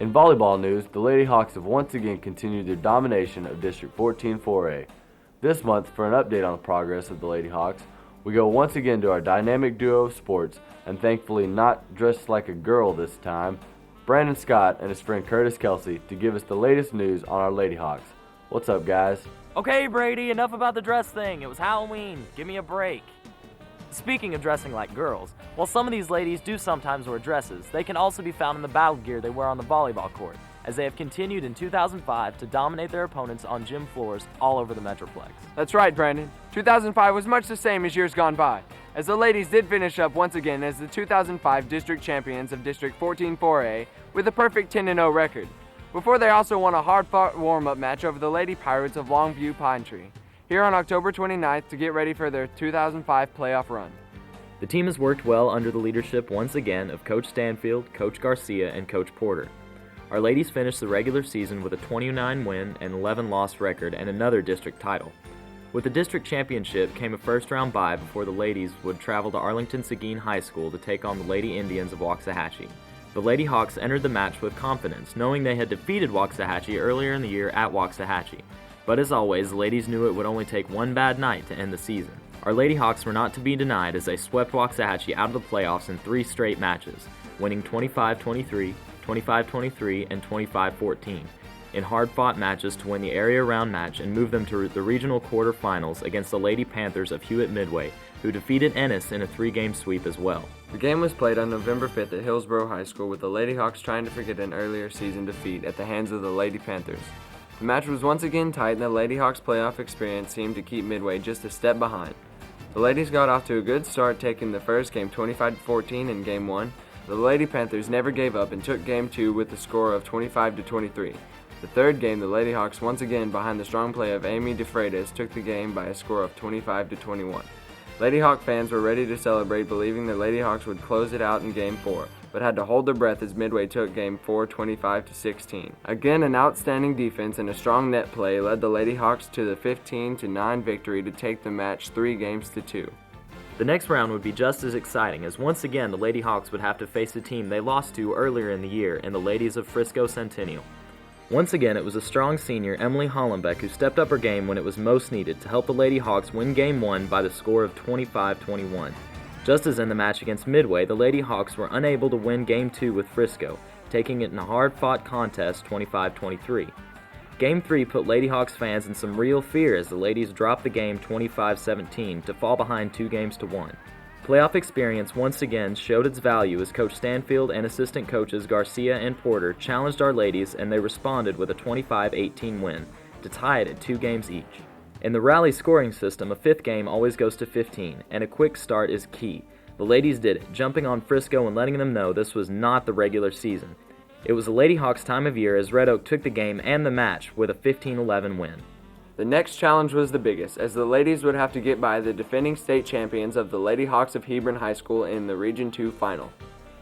In volleyball news, the Lady Hawks have once again continued their domination of District 14 4A. This month, for an update on the progress of the Lady Hawks, we go once again to our dynamic duo of sports, and thankfully not dressed like a girl this time, Brandon Scott and his friend Curtis Kelsey, to give us the latest news on our Lady Hawks. What's up, guys? Okay, Brady, enough about the dress thing. It was Halloween. Give me a break. Speaking of dressing like girls, while some of these ladies do sometimes wear dresses, they can also be found in the battle gear they wear on the volleyball court, as they have continued in 2005 to dominate their opponents on gym floors all over the Metroplex. That's right, Brandon. 2005 was much the same as years gone by, as the ladies did finish up once again as the 2005 district champions of District 14 4A with a perfect 10-0 record. Before they also won a hard-fought warm-up match over the Lady Pirates of Longview Pine Tree, here on October 29th to get ready for their 2005 playoff run. The team has worked well under the leadership once again of Coach Stanfield, Coach Garcia, and Coach Porter. Our ladies finished the regular season with a 29-win and 11-loss record and another district title. With the district championship came a first-round bye before the ladies would travel to Arlington Seguin High School to take on the Lady Indians of Waxahachie. The Lady Hawks entered the match with confidence, knowing they had defeated Waxahachie earlier in the year at Waxahachie. But as always, the ladies knew it would only take one bad night to end the season. Our Lady Hawks were not to be denied as they swept Waxahachie out of the playoffs in 3 straight matches, winning 25-23, 25-23, and 25-14, in hard-fought matches to win the area round match and move them to the regional quarterfinals against the Lady Panthers of Hewitt Midway, who defeated Ennis in a 3-game sweep as well. The game was played on November 5th at Hillsborough High School, with the Lady Hawks trying to forget an earlier season defeat at the hands of the Lady Panthers. The match was once again tight, and the Lady Hawks' playoff experience seemed to keep Midway just a step behind. The ladies got off to a good start, taking the first game 25-14 in Game 1. The Lady Panthers never gave up and took Game 2 with a score of 25-23. The third game, the Lady Hawks, once again behind the strong play of Amy DeFreitas, took the game by a score of 25-21. Lady Hawk fans were ready to celebrate, believing the Lady Hawks would close it out in Game 4, but had to hold their breath as Midway took Game 4 25-16. Again, an outstanding defense and a strong net play led the Lady Hawks to the 15-9 victory to take the match 3-2. The next round would be just as exciting, as once again the Lady Hawks would have to face a team they lost to earlier in the year in the Ladies of Frisco Centennial. Once again, it was a strong senior, Emily Hollenbeck, who stepped up her game when it was most needed to help the Lady Hawks win Game 1 by the score of 25-21. Just as in the match against Midway, the Lady Hawks were unable to win Game 2 with Frisco, taking it in a hard-fought contest 25-23. Game 3 put Lady Hawks fans in some real fear as the ladies dropped the game 25-17 to fall behind 2-1. Playoff experience once again showed its value as Coach Stanfield and assistant coaches Garcia and Porter challenged our ladies, and they responded with a 25-18 win to tie it at 2 games each. In the rally scoring system, a 5th game always goes to 15, and a quick start is key. The ladies did it, jumping on Frisco and letting them know this was not the regular season. It was the Lady Hawks' time of year as Red Oak took the game and the match with a 15-11 win. The next challenge was the biggest, as the ladies would have to get by the defending state champions of the Lady Hawks of Hebron High School in the Region 2 final.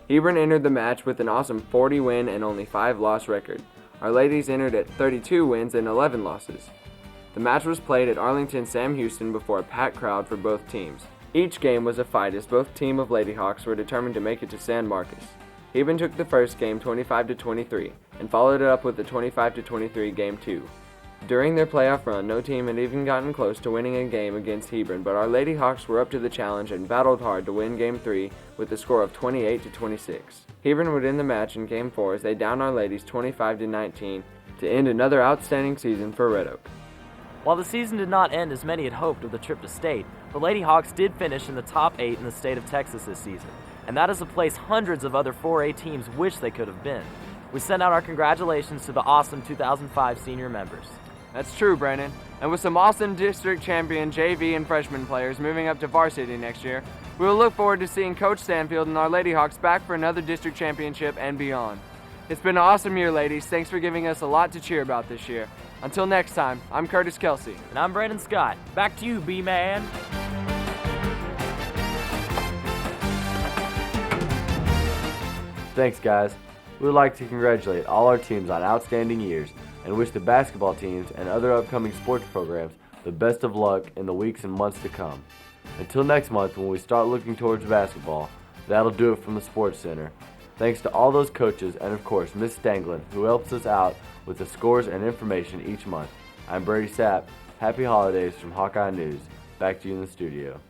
Hebron entered the match with an awesome 40-win and only 5-loss record. Our ladies entered at 32 wins and 11 losses. The match was played at Arlington Sam Houston before a packed crowd for both teams. Each game was a fight as both team of Lady Hawks were determined to make it to San Marcos. Hebron took the first game 25-23 and followed it up with a 25-23 Game 2. During their playoff run, no team had even gotten close to winning a game against Hebron, but our Lady Hawks were up to the challenge and battled hard to win Game 3 with a score of 28-26. Hebron would end the match in Game 4 as they downed our ladies 25-19 to end another outstanding season for Red Oak. While the season did not end as many had hoped with the trip to state, the Lady Hawks did finish in the top 8 in the state of Texas this season, and that is a place hundreds of other 4A teams wish they could have been. We send out our congratulations to the awesome 2005 senior members. That's true, Brandon. And with some awesome district champion JV and freshman players moving up to varsity next year, we will look forward to seeing Coach Stanfield and our Lady Hawks back for another district championship and beyond. It's been an awesome year, ladies. Thanks for giving us a lot to cheer about this year. Until next time, I'm Curtis Kelsey. And I'm Brandon Scott. Back to you, B-Man. Thanks, guys. We would like to congratulate all our teams on outstanding years and wish the basketball teams and other upcoming sports programs the best of luck in the weeks and months to come. Until next month when we start looking towards basketball, that'll do it from the Sports Center. Thanks to all those coaches and, of course, Miss Stanglin, who helps us out with the scores and information each month. I'm Brady Sapp. Happy holidays from Hawkeye News. Back to you in the studio.